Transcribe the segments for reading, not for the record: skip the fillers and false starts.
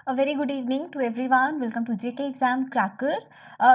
A very good evening to everyone. Welcome to JK exam cracker.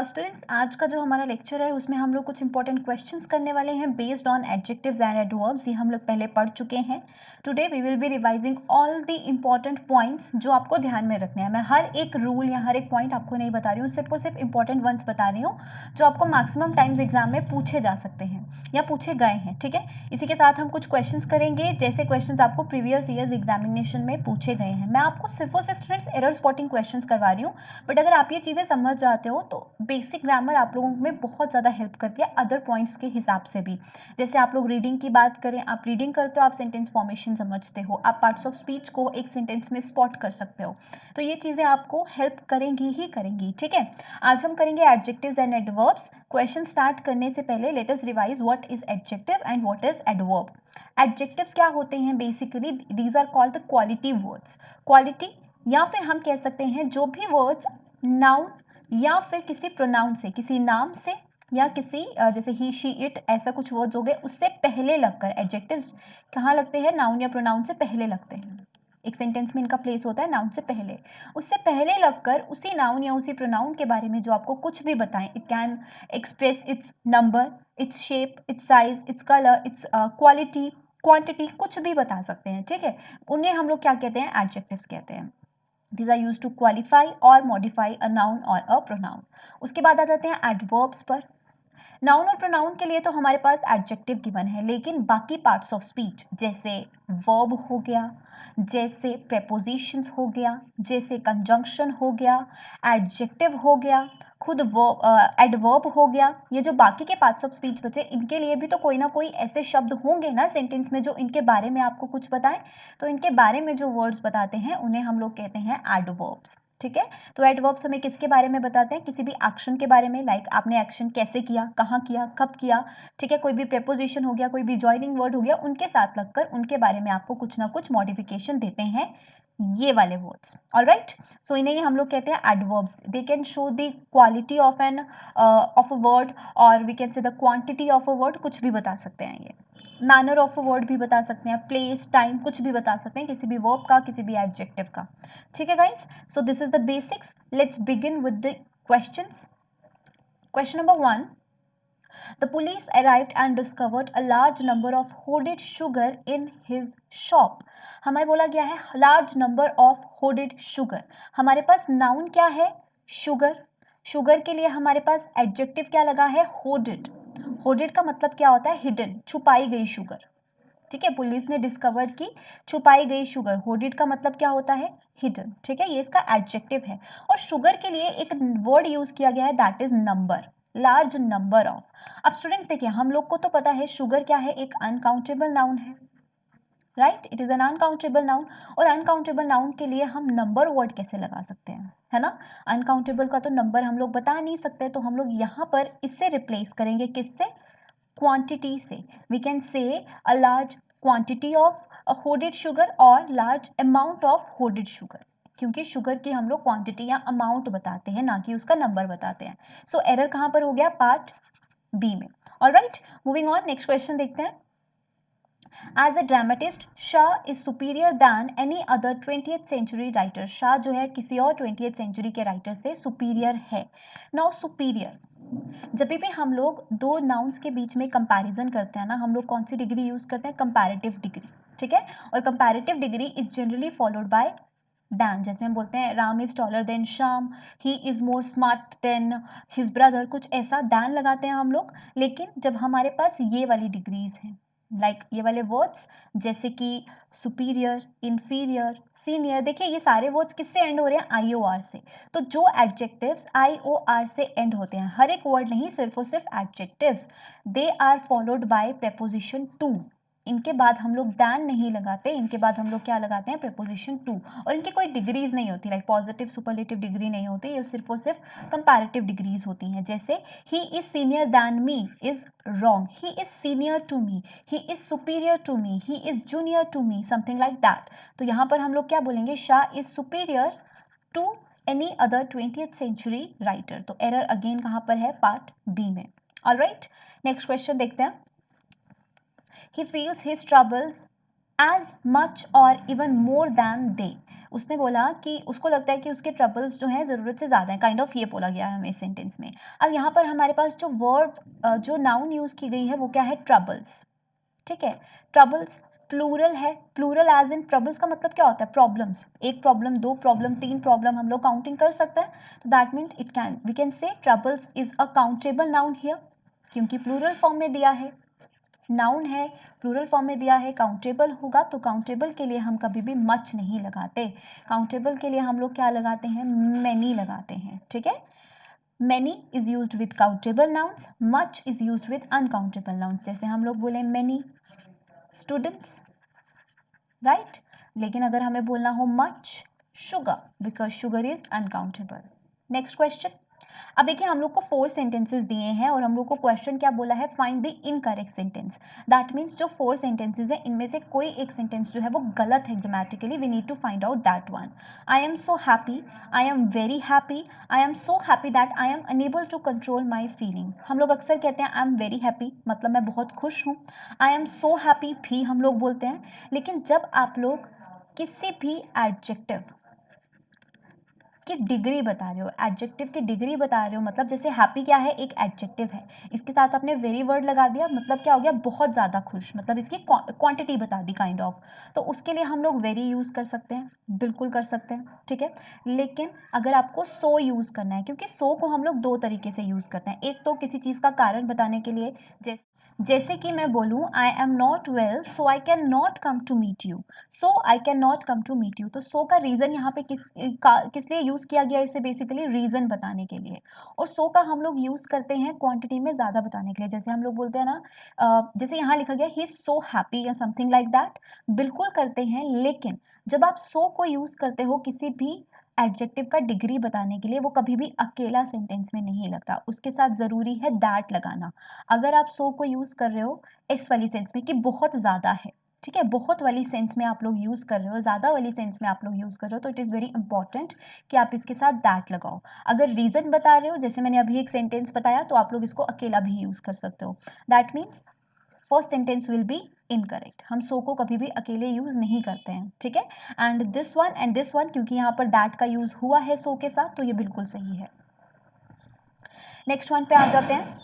Students, आज का जो हमारा लेक्चर है उसमें हम लोग कुछ इंपॉर्टेंट क्वेश्चंस करने वाले हैं based on adjectives and adverbs. ये हम लोग पहले पढ़ चुके हैं। Today we will be revising all the important points जो आपको ध्यान में रखने हैं। मैं हर एक रूल या हर एक पॉइंट आपको नहीं बता रही हूँ, सिर्फ और सिर्फ इंपॉर्टेंट वंस बता रही हूँ जो आपको मैक्सिमम टाइम्स एग्जाम में पूछे जा सकते हैं या पूछे गए हैं। ठीक है, इसी के साथ हम कुछ क्वेश्चंस करेंगे जैसे क्वेश्चंस आपको प्रीवियस ईयर्स एग्जामिनेशन में पूछे गए हैं। मैं आपको सिर्फ और सिर्फ स्टूडेंट्स एरर स्पॉटिंग क्वेश्चंस करवा रही हूँ, बट अगर आप ये चीज़ें समझ जाते हो तो बेसिक ग्रामर आप लोगों में बहुत ज़्यादा हेल्प करती है अदर पॉइंट्स के हिसाब से भी। जैसे आप लोग रीडिंग की बात करें, आप रीडिंग करते हो, आप सेंटेंस फॉर्मेशन समझते हो, आप पार्ट्स ऑफ स्पीच को एक सेंटेंस में स्पॉट कर सकते हो, तो ये चीज़ें आपको हेल्प करेंगी ही करेंगी। ठीक है, आज हम करेंगे adjectives and adverbs. Question start करने से पहले let us revise what is adjective and what is adverb. Adjectives क्या होते हैं? Basically these are called the quality words. Quality या फिर हम कह सकते हैं जो भी वर्ड्स नाउन या फिर किसी प्रोनाउन से, किसी नाम से या किसी जैसे ही शी इट ऐसा कुछ वर्ड्स हो गए उससे पहले लगकर। एडजेक्टिव्स कहाँ लगते हैं? नाउन या प्रोनाउन से पहले लगते हैं। एक सेंटेंस में इनका प्लेस होता है नाउन से पहले। उससे पहले लगकर उसी नाउन या उसी प्रोनाउन के बारे में जो आपको कुछ भी बताएं, it can express it's number, its shape, it's size, its colour, it's quality, quantity, कुछ भी बता सकते हैं। ठीक है, उन्हें हम लोग क्या कहते हैं? एडजेक्टिव्स कहते हैं। These are used to qualify or modify a noun or a pronoun. उसके बाद आ जाते हैं एडवर्ब्स पर। नाउन और प्रोनाउन के लिए तो हमारे पास एडजेक्टिव गिवन है, लेकिन बाकी पार्ट्स ऑफ स्पीच जैसे वर्ब हो गया, जैसे प्रेपोजिशंस हो गया, जैसे कंजंक्शन हो गया, एडजेक्टिव हो गया, खुद एडवर्ब हो गया, ये जो बाकी के पार्ट्स ऑफ स्पीच बचे इनके लिए भी तो कोई ना कोई ऐसे शब्द होंगे ना सेंटेंस में जो इनके बारे में आपको कुछ बताएं। तो इनके बारे में जो वर्ड्स बताते हैं उन्हें हम लोग कहते हैं एडवर्ब्स। ठीक है, तो एडवर्ब्स हमें किसके बारे में बताते हैं? किसी भी एक्शन के बारे में, लाइक आपने एक्शन कैसे किया, कहाँ किया, कब किया। ठीक है, कोई भी प्रेपोजिशन हो गया, कोई भी जॉइनिंग वर्ड हो गया, उनके साथ लगकर उनके बारे में आपको कुछ ना कुछ मॉडिफिकेशन देते हैं ये वाले वर्ड्स। ऑलराइट, सो इन्हें हम लोग कहते हैं adverbs. They can show the quality of a word और we can say the quantity of a word, कुछ भी बता सकते हैं ये। मैनर ऑफ अ वर्ड भी बता सकते हैं, प्लेस, टाइम, कुछ भी बता सकते हैं किसी भी वर्ब का, किसी भी एडजेक्टिव का। ठीक है guys, so this is the basics. Let's begin with the questions. Question number 1. The police arrived and discovered a large number of hoarded sugar in his shop. हमें बोला गया है large number of hoarded sugar. हमारे पास noun क्या है? sugar. sugar के लिए हमारे पास adjective क्या लगा है? hoarded. hoarded का मतलब क्या होता है? hidden, छुपाई गई sugar. ठीक है, पुलिस ने डिस्कवर की छुपाई गई शुगर। होर्डेड का मतलब क्या होता है? हिडन। ठीक है, ये इसका एडजेक्टिव है। और शुगर के लिए एक वर्ड यूज किया गया है, that is number, large number of. अब स्टूडेंट्स देखिए, हम लोग को तो पता है शुगर क्या है, एक अनकाउंटेबल नाउन है, right? It is N uncountable noun. और अनकाउंटेबल नाउन के लिए हम नंबर वर्ड कैसे लगा सकते हैं, है ना? अनकाउंटेबल का तो नंबर हम लोग बता नहीं सकते, तो हम लोग यहाँ पर इससे रिप्लेस करेंगे, किससे? क्वांटिटी से। We can say a large quantity of hoarded sugar और large amount of hoarded sugar, क्योंकि शुगर की हम लोग क्वांटिटी या अमाउंट बताते हैं, ना कि उसका नंबर बताते हैं। सो एरर कहाँ पर हो गया? पार्ट बी में। Alright, moving on, next question देखते हैं। As a dramatist, Shah is superior than any other 20th century writer. Shah जो है किसी और 20th century के राइटर से सुपीरियर है। Now superior, जब भी हम लोग दो नाउन्स के बीच में कंपैरिजन करते हैं ना, हम लोग कौन सी डिग्री यूज करते हैं? Comparative degree. ठीक है, और comparative degree is generally followed by than. जैसे हम बोलते हैं Ram is taller than Shyam, he is more smart than his brother, कुछ ऐसा दैन लगाते हैं हम लोग। लेकिन जब हमारे पास ये वाली डिग्रीज हैं, लाइक ये वाले वर्ड्स जैसे कि सुपीरियर, इंफीरियर, सीनियर, देखिए ये सारे वर्ड्स किससे एंड हो रहे हैं? आई ओ आर से। तो जो एडजेक्टिव्स आई ओ आर से एंड होते हैं, हर एक वर्ड नहीं, सिर्फ और सिर्फ adjectives, they are followed by preposition to. इनके बाद हम लोग दैन नहीं लगाते, इनके बाद हम लोग क्या लगाते हैं? Preposition to. और इनकी कोई डिग्रीज नहीं होती, लाइक पॉजिटिव सुपरलेटिव डिग्री नहीं होती, ये सिर्फ और सिर्फ कंपैरेटिव डिग्रीज होती हैं। जैसे he is senior than me is wrong, he is senior to me, he is superior to me, he is junior to me, something like that. तो यहाँ पर हम लोग क्या बोलेंगे? Shah is superior to any other 20th century writer. तो error again कहाँ पर है? पार्ट बी में। ऑलराइट, नेक्स्ट क्वेश्चन देखते हैं। He feels his troubles as much or even more than they. उसने बोला कि उसको लगता है कि उसके ट्रबल्स जो हैं ज़रूरत से ज़्यादा हैं, काइंड ऑफ ये बोला गया है हमें इस सेंटेंस में। अब यहाँ पर हमारे पास जो वर्ब जो नाउन यूज़ की गई है वो क्या है, ट्रबल्स। ठीक है, ट्रबल्स प्लूरल है, प्लूरल एज इन ट्रबल्स का मतलब क्या होता है, प्रॉब्लम्स। एक प्रॉब्लम, दो प्रॉब्लम, तीन प्रॉब्लम, हम लोग काउंटिंग कर सकते हैं। तो that mean it can, we can say troubles is a countable noun here, क्योंकि प्लूरल फॉर्म में दिया है, नाउन है, प्लूरल फॉर्म में दिया है, काउंटेबल होगा। तो काउंटेबल के लिए हम कभी भी मच नहीं लगाते, काउंटेबल के लिए हम लोग क्या लगाते हैं, मैनी लगाते हैं। ठीक है, many is used with countable nouns, much is used with uncountable nouns. जैसे हम लोग बोले मैनी स्टूडेंट्स, राइट। लेकिन अगर हमें बोलना हो much sugar, because sugar is uncountable. Next question. अब देखिए हम लोग को 4 सेंटेंसेस दिए हैं और हम लोग को क्वेश्चन क्या बोला है, find the incorrect sentence. That means जो 4 सेंटेंसेस हैं इनमें से कोई एक सेंटेंस जो है वो गलत है grammatically, we need to find out that one. I am so happy, I am very happy, I am so happy that I am unable to control my feelings. हम लोग अक्सर कहते हैं आई एम वेरी हैप्पी, मतलब मैं बहुत खुश हूँ। आई एम सो हैप्पी भी हम लोग बोलते हैं। लेकिन जब आप लोग किसी भी एडजेक्टिव की डिग्री बता रहे हो, एडजेक्टिव की डिग्री बता रहे हो, मतलब जैसे हैप्पी क्या है, एक एडजेक्टिव है, इसके साथ आपने वेरी वर्ड लगा दिया, मतलब क्या हो गया, बहुत ज़्यादा खुश, मतलब इसकी क्वांटिटी बता दी काइंड ऑफ। तो उसके लिए हम लोग वेरी यूज़ कर सकते हैं, बिल्कुल कर सकते हैं। ठीक है, लेकिन अगर आपको सो यूज़ करना है, क्योंकि सो को हम लोग दो तरीके से यूज़ करते हैं, एक तो किसी चीज़ का कारण बताने के लिए, जैसे कि मैं बोलूँ I am not well so I can not come to meet you, so I can not come to meet you. तो सो का रीज़न यहाँ पे किस लिए यूज़ किया गया, इसे बेसिकली रीज़न बताने के लिए। और सो का हम लोग यूज़ करते हैं क्वांटिटी में ज़्यादा बताने के लिए, जैसे हम लोग बोलते हैं ना, जैसे यहाँ लिखा गया ही इज़ सो हैप्पी या समथिंग लाइक दैट, बिल्कुल करते हैं। लेकिन जब आप सो को यूज़ करते हो किसी भी एडजेक्टिव का डिग्री बताने के लिए, वो कभी भी अकेला सेंटेंस में नहीं लगता, उसके साथ ज़रूरी है दैट लगाना। अगर आप सो को यूज़ कर रहे हो इस वाली सेंस में कि बहुत ज़्यादा है, ठीक है, बहुत वाली सेंस में आप लोग यूज़ कर रहे हो, ज़्यादा वाली सेंस में आप लोग यूज़ कर रहे हो, तो इट इज़ वेरी इंपॉर्टेंट कि आप इसके साथ दैट लगाओ। अगर रीज़न बता रहे हो, जैसे मैंने अभी एक सेंटेंस बताया, तो आप लोग इसको अकेला भी यूज़ कर सकते हो। That means first sentence will be incorrect, हम सो को कभी भी अकेले यूज़ नहीं करते हैं। ठीक है, एंड दिस वन क्योंकि यहाँ पर दैट का यूज़ हुआ है सो के साथ, तो ये बिल्कुल सही है। नेक्स्ट वन पे आ जाते हैं,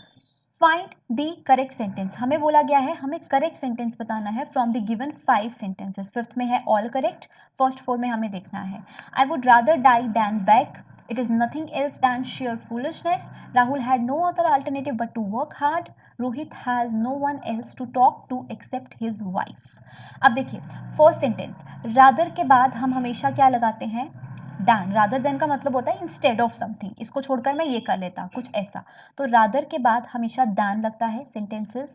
फाइंड द करेक्ट सेंटेंस। हमें बोला गया है हमें करेक्ट सेंटेंस बताना है from the given 5 sentences. Fifth में है ऑल करेक्ट, फर्स्ट 4 में हमें देखना है। I would rather die than beg, it is nothing else than sheer foolishness, Rahul had no other alternative but to work hard, Rohit has no one else to talk to except his wife. अब देखिए first sentence, rather के बाद हम हमेशा क्या लगाते हैं, then. Rather than का मतलब होता है इंस्टेड ऑफ समथिंग, इसको छोड़कर मैं ये कर लेता, कुछ ऐसा। तो रादर के बाद हमेशा दैन लगता है, सेंटेंसेस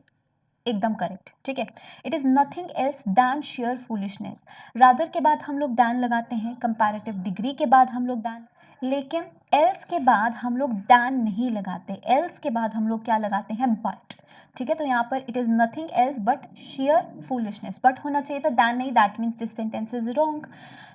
एकदम करेक्ट। ठीक है, it is nothing else than sheer foolishness, rather के बाद हम लोग दैन लगाते हैं, कंपैरेटिव डिग्री के बाद हम लोग दैन, लेकिन एल्स के बाद हम लोग दैन नहीं लगाते, एल्स के बाद हम लोग क्या लगाते हैं, बट। ठीक है, तो यहाँ पर it is nothing else but sheer foolishness, but होना चाहिए था, दैन नहीं, that means this sentence is wrong.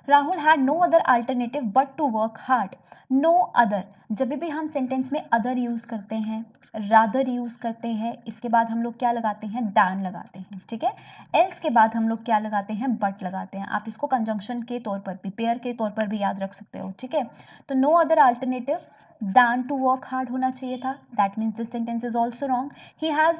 Rahul had no other alternative but to work hard, no other, जब भी हम सेंटेंस में अदर यूज़ करते हैं, रादर यूज़ करते हैं, इसके बाद हम लोग क्या लगाते हैं, दैन लगाते हैं। ठीक है, एल्स के बाद हम लोग क्या लगाते हैं, बट लगाते हैं। आप इसको कंजंक्शन के तौर पर भी, पेयर के तौर पर भी याद रख सकते हो। ठीक है, तो no other alternative than to work hard होना चाहिए था, that means this sentence is also wrong. He has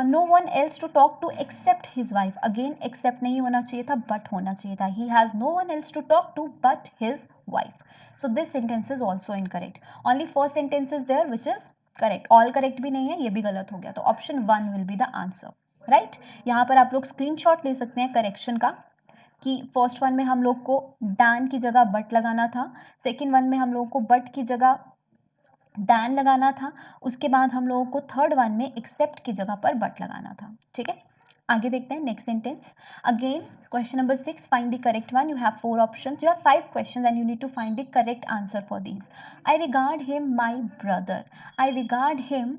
no one else to talk to except his wife, again except नहीं होना चाहिए था, बट होना चाहिए था। He has no one else to talk to but his wife, so this sentence is also incorrect. Only first sentence is there which is correct, all correct भी नहीं है, ये भी गलत हो गया, तो option 1 will be the answer, right. यहाँ पर आप लोग स्क्रीनशॉट ले सकते हैं करेक्शन का, कि फर्स्ट वन में हम लोग को दैन की जगह बट लगाना था, सेकेंड वन में हम लोग को बट की जगह दैन लगाना था, उसके बाद हम लोगों को थर्ड वन में एक्सेप्ट की जगह पर बट लगाना था। ठीक है, आगे देखते हैं next sentence. Again question number 6, find the correct one. You have 4 options, you have 5 questions and you need to find the correct answer for these. I regard him my brother, I regard him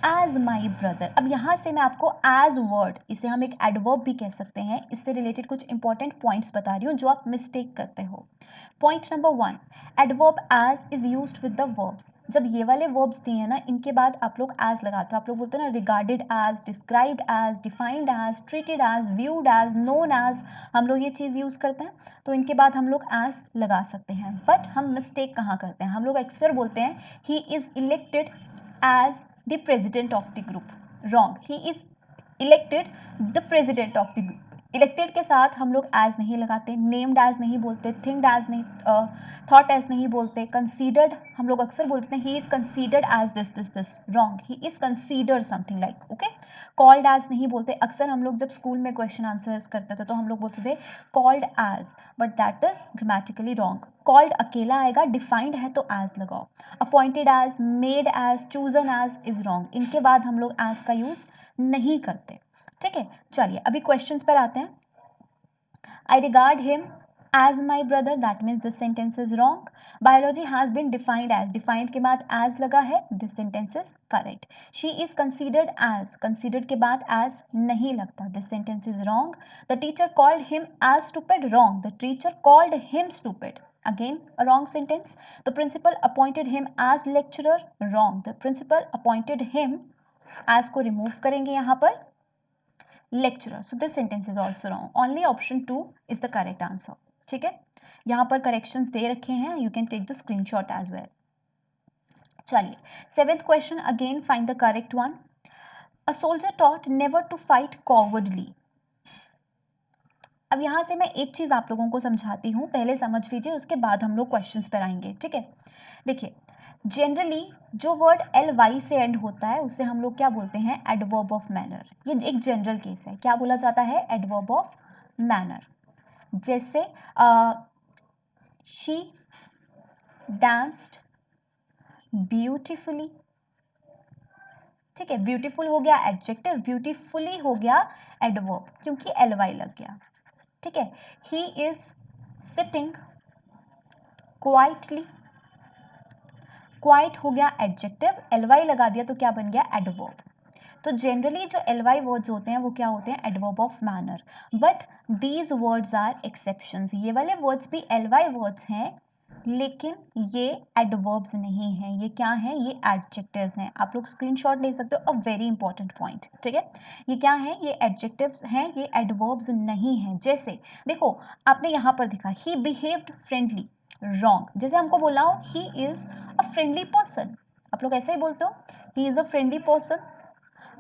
as my brother. अब यहाँ से मैं आपको as word, इसे हम एक adverb भी कह सकते हैं, इससे रिलेटेड कुछ इंपॉर्टेंट पॉइंट्स बता रही हूँ जो आप मिस्टेक करते हो। Point number 1, adverb as is used with the verbs. जब ये वाले वर्ब्स दिए हैं ना, इनके बाद आप लोग एज लगाते हो। आप लोग बोलते हो ना regarded as, described as, defined as, treated as, viewed as, known as, हम लोग ये चीज़ यूज़ करते हैं, तो इनके बाद हम लोग एज लगा सकते हैं। बट हम मिस्टेक कहाँ करते हैं, हम लोग अक्सर बोलते हैं he is elected as the president of the group. Wrong. He is elected the president of the group. Elected के साथ हम लोग एज नहीं लगाते, नेम्ड एज नहीं बोलते, थिंक्ड एज नहीं, थॉट एज नहीं बोलते, कंसीडर्ड हम लोग अक्सर बोलते हैं he is considered as this this this. Wrong, he is considered something like, okay. Called as नहीं बोलते, अक्सर हम लोग जब स्कूल में क्वेश्चन आंसर्स करते थे तो हम लोग बोलते थे called as, but that is grammatically wrong. Called अकेला आएगा, डिफाइंड है तो एज लगाओ। Appointed as, made as, chosen as is wrong, इनके बाद हम लोग एज का यूज नहीं करते। ठीक है, चलिए अभी क्वेश्चंस पर आते हैं। I regard him as my brother, that means this sentence is wrong. Biology has been defined as, defined के बाद as लगा है, this sentence is correct. She is considered as, considered के बाद as नहीं लगता, this sentence is wrong. The teacher called him as stupid, wrong. The teacher called him stupid, again a wrong sentence. The principal appointed him as lecturer, wrong. The principal appointed him as को remove करेंगे यहाँ पर lecturer. So this sentence is also wrong. Only option 2 is the correct answer. ठीक है, यहाँ पर corrections दे रखे हैं, you can take the screenshot as well. चलिए 7th question, again find the correct one. A soldier taught never to fight cowardly. अब यहाँ से मैं एक चीज आप लोगों को समझाती हूँ, पहले समझ लीजिए, उसके बाद हम लोग क्वेश्चंस पर आएंगे। ठीक है, देखिए जनरली जो वर्ड एल वाई से एंड होता है उसे हम लोग क्या बोलते हैं, एडवर्ब ऑफ मैनर। ये एक जनरल केस है, क्या बोला जाता है, एडवर्ब ऑफ मैनर। जैसे शी डांस्ड ब्यूटीफुली, ठीक है, ब्यूटीफुल हो गया एडजेक्टिव, ब्यूटीफुली हो गया एडवर्ब क्योंकि एल वाई लग गया। ठीक है, he is sitting quietly, quite हो गया एडजेक्टिव, एल वाई लगा दिया तो क्या बन गया, एडवर्ब। तो जनरली जो एल वाई वर्ड्स होते हैं वो क्या होते हैं, adverb of manner. But these words are exceptions, ये वाले वर्ड्स भी एल वाई वर्ड्स हैं लेकिन ये एडवर्ब्स नहीं हैं, ये क्या हैं, ये एडजेक्टिव्स हैं। आप लोग स्क्रीनशॉट ले सकते हो, अ वेरी इंपॉर्टेंट पॉइंट। ठीक है, ये क्या है, ये एडजेक्टिव्स हैं, ये एडवर्ब्स नहीं हैं। जैसे देखो आपने यहाँ पर देखा ही बिहेव्ड फ्रेंडली, रॉन्ग। जैसे हमको बोला हो he is a friendly person, आप लोग ऐसे ही बोलते हो he is a friendly person.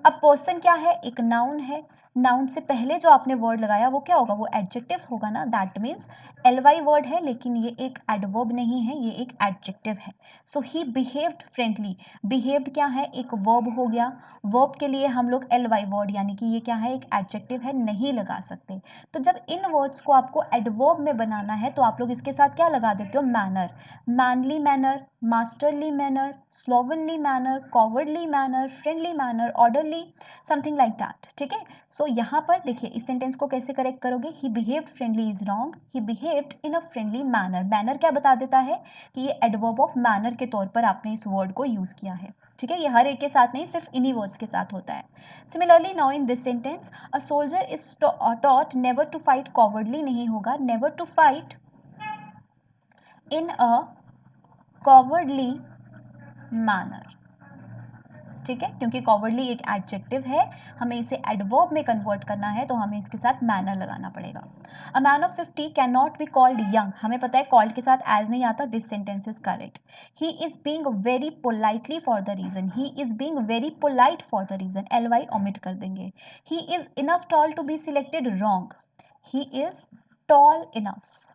अब पर्सन क्या है, एक नाउन है, नाउन से पहले जो आपने वर्ड लगाया वो क्या होगा, वो एडजेक्टिव होगा ना। That means L Y word है लेकिन ये एक एडवर्ब नहीं है, ये एक एडजेक्टिव है। सो ही बिहेव्ड फ्रेंडली, बिहेव्ड क्या है, एक वर्ब हो गया, वर्ब के लिए हम लोग एल वाई वर्ड यानी कि ये क्या है, एक एडजेक्टिव है, नहीं लगा सकते। तो जब इन वर्ड्स को आपको एडवर्ब में बनाना है तो आप लोग इसके साथ क्या लगा देते हो, manner, manly manner, masterly manner, slovenly manner, cowardly manner, friendly manner, orderly, something like that. ठीक है, सो यहाँ पर देखिए इस सेंटेंस को कैसे करेक्ट करोगे, he behaved friendly is wrong, he behaved in a friendly manner. Manner क्या बता देता है कि ये एडवर्ब ऑफ मैनर के तौर पर आपने इस वर्ड को यूज किया है। ठीक है, ये हर एक के साथ नहीं, सिर्फ इन्हीं वर्ड्स के साथ होता है। Similarly now in this sentence a soldier is taught never to fight cowardly नहीं होगा, never to fight in a cowardly manner. ठीक है, क्योंकि कॉवर्डली एक एडजेक्टिव है, हमें इसे एडवर्ब में कन्वर्ट करना है तो हमें इसके साथ मैनर लगाना पड़ेगा। A man of 50 can not be called young, हमें पता है कॉल्ड के साथ एज नहीं आता, this sentence is correct. He is being very politely for the reason, he is being very polite for the reason, L Y omit कर देंगे। He is enough tall to be selected, wrong, he is tall enough.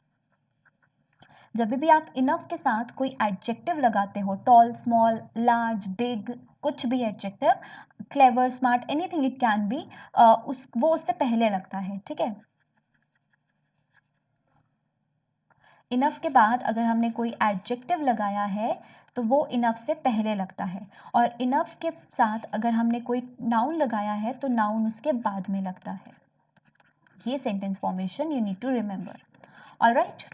जब भी आप enough के साथ कोई adjective लगाते हो, टॉल, स्मॉल, लार्ज, बिग, कुछ भी adjective, clever, smart, anything it can B, वो उससे पहले लगता है। ठीक है, इनफ के बाद अगर हमने कोई एडजेक्टिव लगाया है तो वो इनफ से पहले लगता है, और इनफ के साथ अगर हमने कोई नाउन लगाया है तो नाउन उसके बाद में लगता है। ये sentence formation you need to remember. Alright,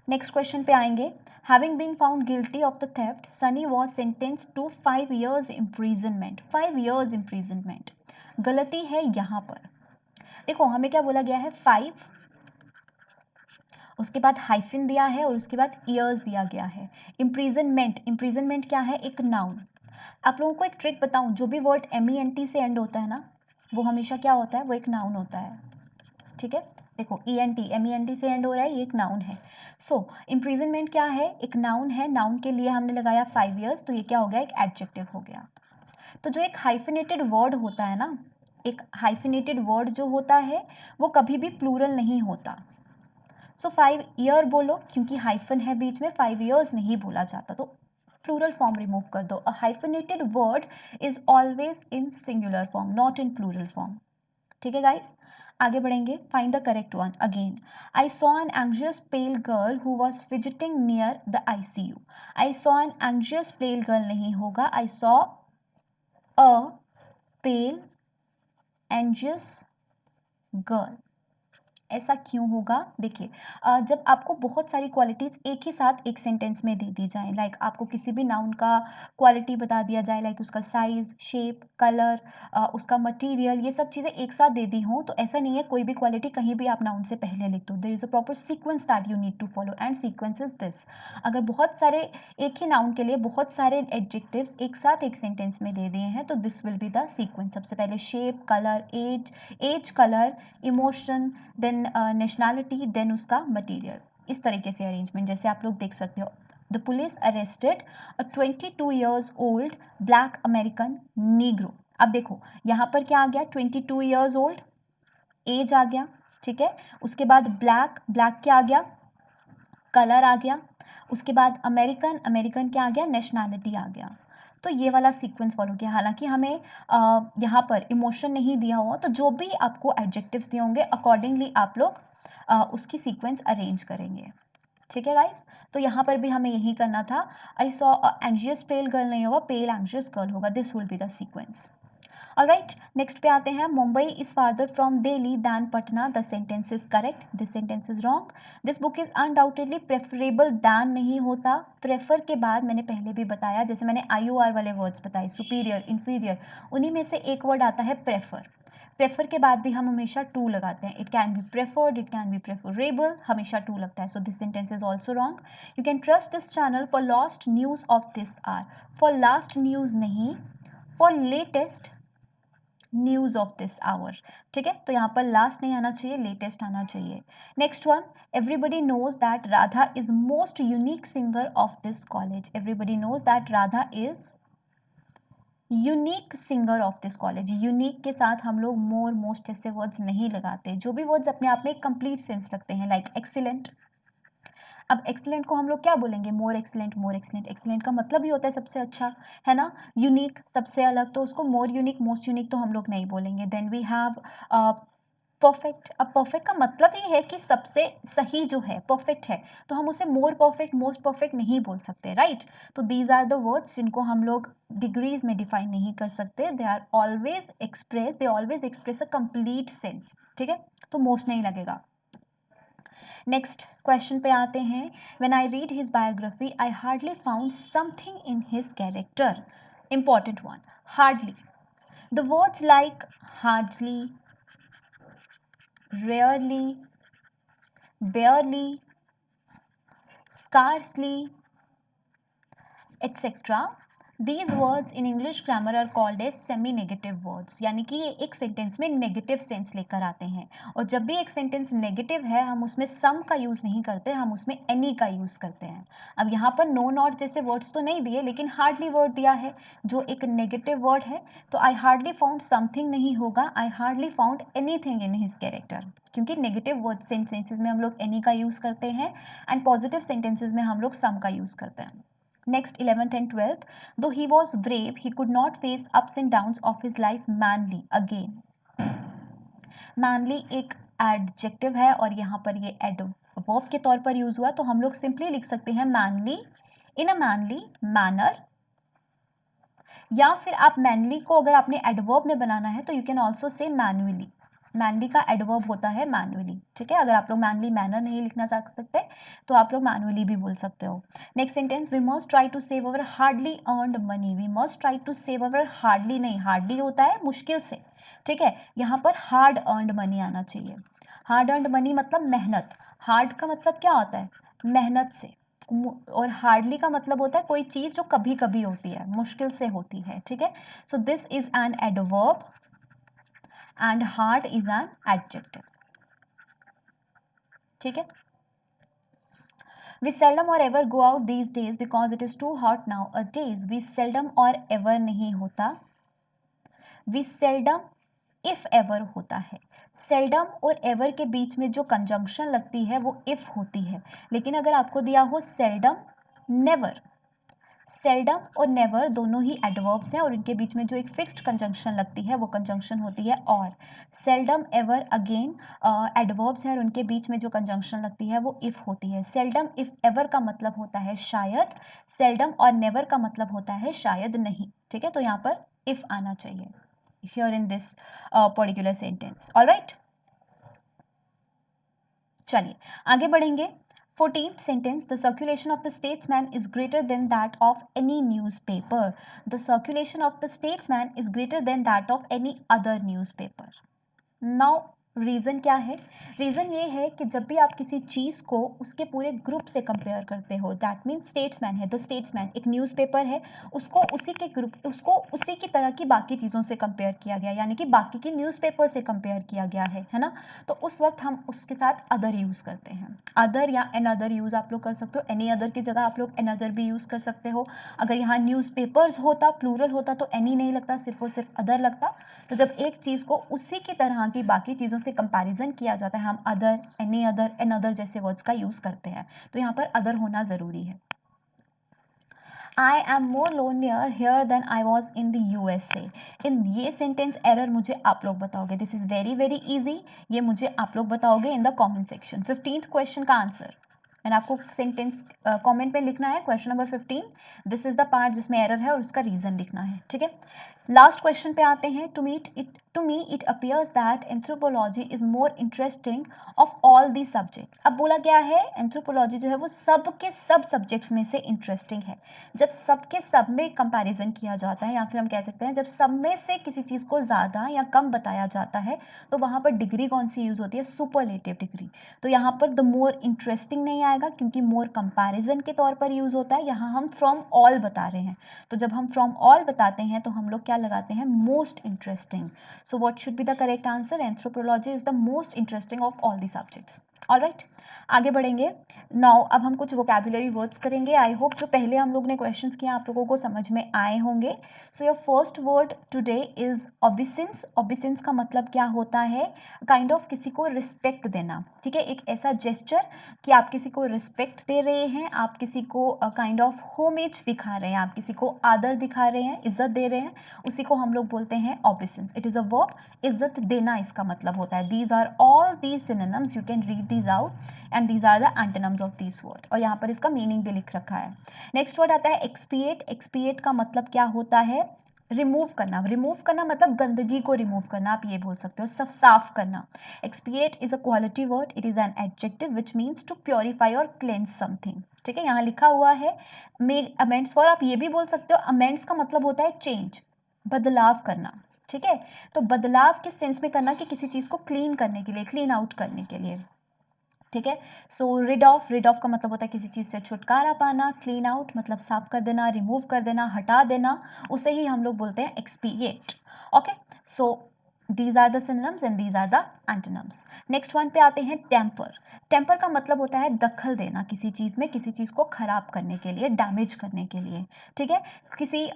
next question पे आएंगे। Having been found guilty of the theft, Sunny was sentenced to 5 years imprisonment. 5 years imprisonment. गलती है यहाँ पर। देखो हमें क्या बोला गया है 5, उसके बाद हाइफिन दिया है और उसके बाद ईयर्स दिया गया है। इम्प्रिजनमेंट, इम्प्रिजनमेंट क्या है? एक नाउन। आप लोगों को एक ट्रिक बताऊं, जो भी वर्ड MENT से एंड होता है ना, वो हमेशा क्या होता है? वो एक नाउन होता है। ठीक है, देखो ENT MENT से एंड हो रहा है, ये एक नाउन है। सो इम्प्रिजनमेंट क्या है? एक नाउन है। नाउन के लिए हमने लगाया 5 years, तो ये क्या हो गया? एक एडजेक्टिव हो गया। तो जो एक हाइफिनेटेड वर्ड होता है ना, एक हाइफिनेटेड वर्ड जो होता है वो कभी भी प्लूरल नहीं होता। सो 5 ईयर बोलो, क्योंकि हाइफन है बीच में, 5 years नहीं बोला जाता, तो प्लूरल फॉर्म रिमूव कर दो। A hyphenated word is always in singular form, not in plural form. ठीक है गाइस, आगे बढ़ेंगे। Find the correct one again. I saw an anxious pale girl who was fidgeting near the ICU। I saw an anxious pale girl नहीं होगा, I saw a pale anxious girl. ऐसा क्यों होगा? देखिए, जब आपको बहुत सारी क्वालिटीज़ एक ही साथ एक सेंटेंस में दे दी जाए, लाइक आपको किसी भी नाउन का क्वालिटी बता दिया जाए, लाइक उसका साइज, शेप, कलर, उसका मटेरियल, ये सब चीज़ें एक साथ दे दी हों, तो ऐसा नहीं है कोई भी क्वालिटी कहीं भी आप नाउन से पहले लिख दो। There is a proper sequence that you need to follow, and sequence is this. अगर बहुत सारे एक ही नाउन के लिए बहुत सारे एडजेक्टिव्स एक साथ एक सेंटेंस में दे दिए हैं, तो this will be the sequence. सबसे पहले shape, colour, age, colour, emotion, then nationality, then उसका मटेरियल। इस तरीके से अरेंजमेंट, जैसे आप लोग देख सकते हो। The police arrested a 22 years old black American Negro. अब देखो यहाँ पर क्या आ गया? 22 years old, एज आ गया। ठीक है, उसके बाद ब्लैक, ब्लैक क्या आ गया? कलर आ गया। उसके बाद अमेरिकन, अमेरिकन क्या आ गया? नेशनैलिटी आ गया। तो ये वाला सीक्वेंस फॉलो किया। हालांकि हमें यहाँ पर इमोशन नहीं दिया हुआ, तो जो भी आपको एडजेक्टिव्स दिए होंगे अकॉर्डिंगली आप लोग उसकी सीक्वेंस अरेंज करेंगे। ठीक है गाइस, तो यहाँ पर भी हमें यही करना था। I saw anxious pale girl नहीं होगा, पेल एंग्जियस गर्ल होगा। This will be the sequence. Alright, next पे आते हैं। Mumbai is farther from Delhi than Patna. The sentence is correct, this sentence is wrong. This book is undoubtedly preferable than नहीं होता। Prefer के बाद मैंने पहले भी बताया, जैसे मैंने IOR वाले वर्ड्स बताए, सुपीरियर, इंफीरियर, उन्हीं में से एक वर्ड आता है प्रेफर। प्रेफर के बाद भी हम हमेशा टू लगाते हैं। It can be preferred, it can be preferable, हमेशा टू लगता है। So this sentence is also wrong. You can trust this channel for last news of this hour. For last news नहीं, for latest news of this hour. ठीक है, तो यहाँ पर last नहीं आना चाहिए, लेटेस्ट आना चाहिए। Next one, everybody knows that Radha is most unique singer of this college. Everybody knows that Radha is unique singer of this college. Unique के साथ हम लोग मोर, मोस्ट ऐसे वर्ड्स नहीं लगाते। जो भी वर्ड्स अपने आप में एक कंप्लीट सेंस रखते हैं, लाइक एक्सीलेंट। अब एक्सीलेंट को हम लोग क्या बोलेंगे? मोर एक्सीलेंट, मोर एक्सीलेंट। एक्सीलेंट का मतलब ही होता है सबसे अच्छा, है ना? यूनिक, सबसे अलग, तो उसको मोर यूनिक, मोस्ट यूनिक तो हम लोग नहीं बोलेंगे। Then we have perfect. अब परफेक्ट का मतलब ही है कि सबसे सही जो है परफेक्ट है, तो हम उसे मोर परफेक्ट, मोस्ट परफेक्ट नहीं बोल सकते, राइट? तो दीज आर द वर्ड्स जिनको हम लोग डिग्रीज में डिफाइन नहीं कर सकते। They are always express, they always express a complete sense. ठीक है, तो मोस्ट नहीं लगेगा। नेक्स्ट क्वेश्चन पे आते हैं। When I read his biography I hardly found something in his character. Important one, hardly. The words like hardly, rarely, barely, scarcely, etc. These words in English grammar are called as semi-negative words, यानी कि ये एक sentence में negative sense लेकर आते हैं। और जब भी एक सेंटेंस नेगेटिव है, हम उसमें सम का यूज़ नहीं करते, हम उसमें एनी का यूज़ करते हैं। अब यहाँ पर नो, नॉट जैसे वर्ड्स तो नहीं दिए, लेकिन हार्डली वर्ड दिया है जो एक नेगेटिव वर्ड है, तो आई हार्डली फाउंड समथिंग नहीं होगा, I hardly found anything in his character, क्योंकि नेगेटिव वर्ड सेंटेंसेज में हम लोग एनी का यूज़ करते हैं, एंड पॉजिटिव सेंटेंसेज में हम लोग सम का यूज़ करते हैं। Next, 11th and 12th. Though he was brave, he could not face ups and downs of his life manly. Again, manly एक adjective है और यहाँ पर ये adverb के तौर पर यूज हुआ, तो हम लोग सिंपली लिख सकते हैं manly, in a manly manner। या फिर आप manly को अगर आपने adverb में बनाना है तो you can also say manually। Manly का एडवर्ब होता है मैनुअली, ठीक है। अगर आप लोग मैनली मैनर नहीं लिखना चाह सकते तो आप लोग मैनुअली भी बोल सकते हो। Next sentence, we must try to save our hardly earned money. We must try to save our hardly नहीं, हार्डली होता है मुश्किल से, ठीक है। यहाँ पर हार्ड अर्नड मनी आना चाहिए। हार्ड अर्नड मनी मतलब मेहनत, हार्ड का मतलब क्या होता है, मेहनत से, और हार्डली का मतलब होता है कोई चीज जो कभी कभी होती है, मुश्किल से होती है, ठीक है। So this is an adverb and hard is an adjective, ठीक है। We seldom or ever go out these days because it is too hot nowadays. We seldom और ever नहीं होता, we seldom if ever होता है। seldom और ever के बीच में जो कंजंक्शन लगती है वो if होती है, लेकिन अगर आपको दिया हो seldom, never, सेल्डम और नेवर दोनों ही एडवर्ब्स हैं और इनके बीच में जो एक फिक्स्ड कंजंक्शन लगती है वो कंजंक्शन होती है और। सेल्डम एवर अगेन एडवर्ब्स हैं और उनके बीच में जो कंजंक्शन लगती है वो इफ होती है। सेल्डम इफ एवर का मतलब होता है शायद, सेल्डम और नेवर का मतलब होता है शायद नहीं, ठीक है। तो यहाँ पर इफ आना चाहिए here in this particular sentence, alright. चलिए आगे बढ़ेंगे। 14th sentence, the circulation of the statesman is greater than that of any newspaper. The circulation of the statesman is greater than that of any other newspaper. Now reason क्या है, reason ये है कि जब भी आप किसी चीज़ को उसके पूरे ग्रुप से कंपेयर करते हो, दैट मीन्स स्टेट्समैन है, द स्टेट्समैन एक न्यूज़पेपर है, उसको उसी के ग्रुप, उसको उसी की तरह की बाकी चीज़ों से कंपेयर किया गया, यानी कि बाकी की न्यूज़पेपर से कंपेयर किया गया है ना। तो उस वक्त हम उसके साथ अदर यूज़ करते हैं, अदर या एन अदर यूज़ आप लोग कर सकते हो, एनी अदर की जगह आप लोग एन अदर भी यूज़ कर सकते हो। अगर यहाँ न्यूज़पेपर्स होता, प्लूरल होता तो एनी नहीं लगता, सिर्फ और सिर्फ अदर लगता। तो जब एक चीज़ को उसी की तरह की बाकी चीज़ों से कंपैरिजन किया जाता है, हम other, any other, an other जैसे वर्ड्स का यूज़ करते हैं, तो यहाँ पर अदर होना ज़रूरी है। I am more lonelier here than I was in the USA. इन ये सेंटेंस एरर मुझे आप लोग बताओगे, this is very very easy, ये मुझे आप लोग बताओगे इन the comment section. 15th question का आंसर मैंने आपको सेंटेंस कमेंट में लिखना है, question number 15, this is the part जिसमें एरर है और उसका रीजन लिखना है, ठीक है। लास्ट क्वेश्चन पे आते हैं। To me it appears that anthropology is more interesting of all the subjects. अब बोला गया है एंथ्रोपोलॉजी जो है वो सब के सब सब्जेक्ट्स में से इंटरेस्टिंग है। जब सब के सब में कंपैरिजन किया जाता है, या फिर हम कह सकते हैं जब सब में से किसी चीज़ को ज़्यादा या कम बताया जाता है, तो वहाँ पर डिग्री कौन सी यूज़ होती है, सुपरलेटिव डिग्री। तो यहाँ पर द मोर इंटरेस्टिंग नहीं आएगा क्योंकि मोर कंपैरिजन के तौर पर यूज़ होता है, यहाँ हम फ्रॉम ऑल बता रहे हैं। तो जब हम फ्रॉम ऑल बताते हैं तो हम लोग क्या लगाते हैं, most interesting. So what should be the correct answer, anthropology is the most interesting of all the subjects, alright. आगे बढ़ेंगे। नाउ अब हम कुछ वोकैबुलरी वर्ड्स करेंगे। आई होप जो पहले हम लोग ने क्वेश्चंस किए आप लोगों को समझ में आए होंगे। So your first word today is obeisance. Obeisance का मतलब क्या होता है, काइंड ऑफ किसी को रिस्पेक्ट देना, ठीक है। एक ऐसा जेस्चर कि आप किसी को रिस्पेक्ट दे रहे हैं, आप किसी को काइंड ऑफ होमेज दिखा रहे हैं, आप किसी को आदर दिखा रहे हैं, इज्जत दे रहे हैं, उसी को हम लोग बोलते हैं obeisance. It is a verb, इज्जत देना इसका मतलब होता है। These are all these synonyms, you can read these out and these are the antonyms of this word, और यहाँ पर इसका मीनिंग भी लिख रखा है। नेक्स्ट वर्ड आता है एक्सपिएट। एक्सपिएट का मतलब क्या होता है, रिमूव करना। रिमूव करना मतलब गंदगी को रिमूव करना, आप ये बोल सकते हो, सब साफ करना। Expiate is a quality word, it is an adjective which means to purify और क्लेंस समथिंग, ठीक है। यहाँ लिखा हुआ है मेक अमेंड्स फॉर, आप ये भी बोल सकते हो। अमेंड्स का मतलब होता है चेंज, बदलाव करना, ठीक है। तो बदलाव किस सेंस में करना, कि किसी चीज को क्लीन करने के लिए, क्लीन आउट करने के लिए, ठीक है। सो रिड ऑफ, रिड ऑफ का मतलब होता है किसी चीज़ से छुटकारा पाना। क्लीन आउट मतलब साफ कर देना, रिमूव कर देना, हटा देना, उसे ही हम लोग बोलते हैं expiate, okay. So these are the synonyms and these are the antonyms. Next one पे आते हैं टेम्पर। टेम्पर का मतलब होता है दखल देना किसी चीज़ में, किसी चीज़ को खराब करने के लिए, डैमेज करने के लिए, ठीक है। किसी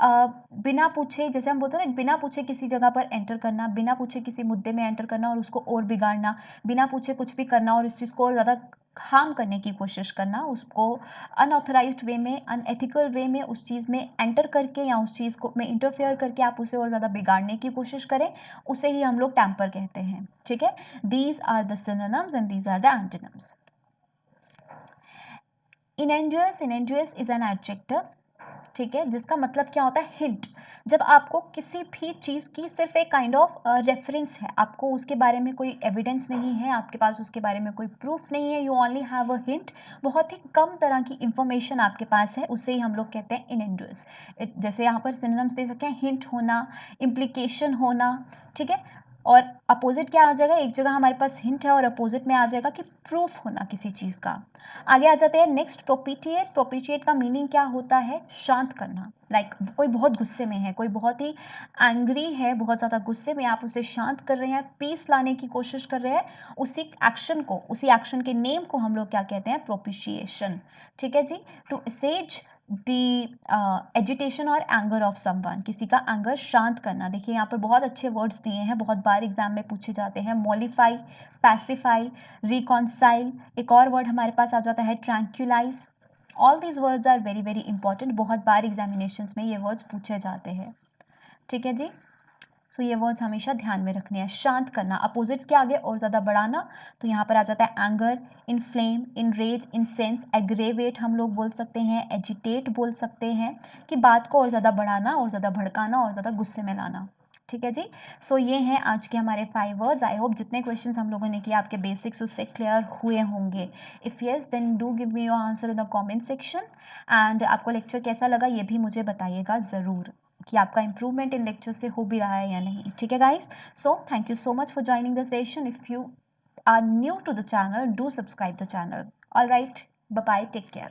बिना पूछे, जैसे हम बोलते हैं ना, बिना पूछे किसी जगह पर एंटर करना, बिना पूछे किसी मुद्दे में एंटर करना और उसको और बिगाड़ना, बिना पूछे कुछ भी करना और उस चीज़ को और ज़्यादा हार्म करने की कोशिश करना, उसको अनऑथराइज्ड वे में, अनएथिकल वे में उस चीज़ में एंटर करके या उस चीज़ को में इंटरफेयर करके आप उसे और ज़्यादा बिगाड़ने की कोशिश करें, उसे ही हम लोग टैम्पर कहते हैं, ठीक है। These are the synonyms and these are the antonyms. Injurious, injurious is an adjective ठीक है, जिसका मतलब क्या होता है हिंट। जब आपको किसी भी चीज़ की सिर्फ एक काइंड ऑफ रेफरेंस है, आपको उसके बारे में कोई एविडेंस नहीं है, आपके पास उसके बारे में कोई प्रूफ नहीं है, you only have a hint, बहुत ही कम तरह की इंफॉर्मेशन आपके पास है, उसे ही हम लोग कहते हैं इनएंडोस। जैसे यहाँ पर सिनोनिम्स दे सकते हैं, हिंट होना, इम्प्लीकेशन होना, ठीक है। और अपोजिट क्या आ जाएगा, एक जगह हमारे पास हिंट है और अपोजिट में आ जाएगा कि प्रूफ होना किसी चीज़ का। आगे आ जाते हैं नेक्स्ट, प्रोपिटिएट। प्रोपिटिएट का मीनिंग क्या होता है, शांत करना। लाइक कोई बहुत गुस्से में है, कोई बहुत ही एंग्री है, बहुत ज़्यादा गुस्से में, आप उसे शांत कर रहे हैं, पीस लाने की कोशिश कर रहे हैं, उसी एक्शन को, उसी एक्शन के नेम को हम लोग क्या कहते हैं, प्रोपिशिएशन। ठीक है जी। टू असेज द एजिटेशन और एंगर ऑफ समवन, किसी का एंगर शांत करना। देखिए यहाँ पर बहुत अच्छे वर्ड्स दिए हैं, बहुत बार एग्जाम में पूछे जाते हैं, मॉलिफाई, पैसिफाई, रिकॉन्साइल। एक और वर्ड हमारे पास आ जाता है tranquillise. All these words are very very important, बहुत बार एग्जामिनेशंस में ये वर्ड्स पूछे जाते हैं। ठीक है जी। सो ये वर्ड्स हमेशा ध्यान में रखने हैं। शांत करना, अपोजिट्स के आगे और ज़्यादा बढ़ाना, तो यहाँ पर आ जाता है anger, inflame, enraged, incense, aggravate हम लोग बोल सकते हैं, एजिटेट बोल सकते हैं, कि बात को और ज़्यादा बढ़ाना, और ज़्यादा भड़काना, और ज़्यादा गुस्से में लाना। ठीक है जी। सो ये हैं आज के हमारे 5 वर्ड्स। आई होप जितने क्वेश्चंस हम लोगों ने किए आपके बेसिक्स उससे क्लियर हुए होंगे। If yes then do give me your answer in the comment section. And आपको लेक्चर कैसा लगा ये भी मुझे बताइएगा ज़रूर, कि आपका इंप्रूवमेंट इन लेक्चर से हो भी रहा है या नहीं। ठीक है guys, so thank you so much for joining the session. If you are new to the channel, do subscribe the channel. All right, bye bye, take care.